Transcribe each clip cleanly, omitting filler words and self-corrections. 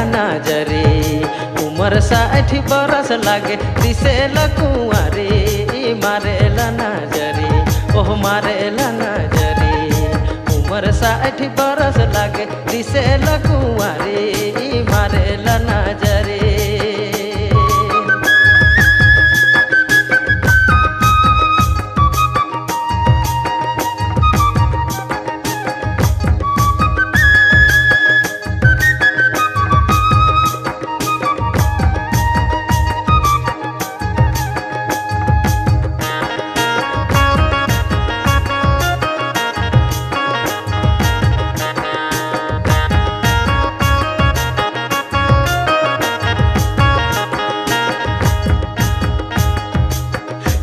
नजरे। उम्र 60 बरस लागे दिसेला कुंवारी, मारेला नजरे ओह मारेला नजरे। उम्र 60 बरस लागे दिसेला कुंवारी, मारेला नजरे।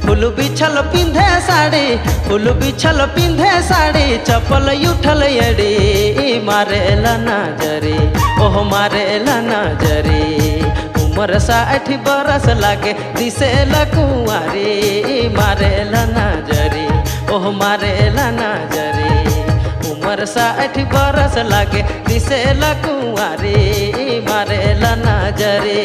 फूल बिछल पिंधे साड़ी, फूल बिछल पिंधे साड़ी, चप्पल उठल एड़ी, मारेला नजरे ओह मारेला नजरे। उम्र 60 बरस लागे दिसेला कुंवारी, मारेला नजरे ओह मारेला नजरे। उम्र 60 बरस लागे दिसेला कुंवारी, मारेला नजरे।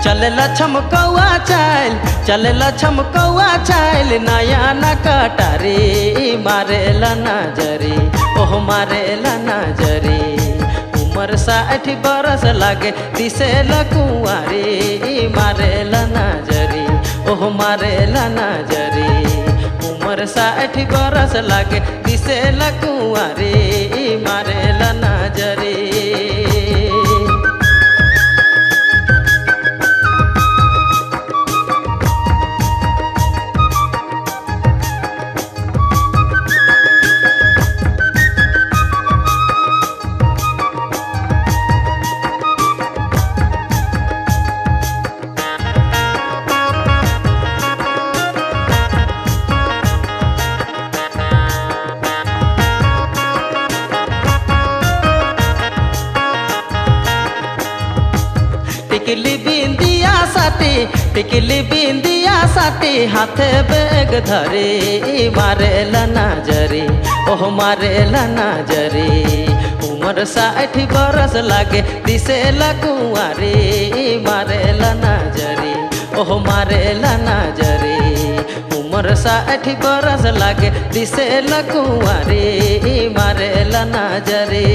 चलेला छमकौआ चाल, चलेला छमकौआ चाल, नया न कटारी, मारेला नजरे ओह मारेला नजरे। उम्र 60 बरस लागे दिसेला कुंवारी, मारेला नजरे ओह मारेला नजरे। उम्र 60 बरस लागे दिसेला कुंवारी, मारेला नजरे। टिकली बिंदिया साटी, टिकली बिंदिया साटी, हाथे बैग धरे, मारेला नजरे ओह मारेला नजरे। उम्र 60 बरस लागे दिसेला कुंवारी, मारेला नजरे ओह मारेला नजरे। उम्र 60 बरस लागे दिसेला कुंवारी, मारेला नजरे।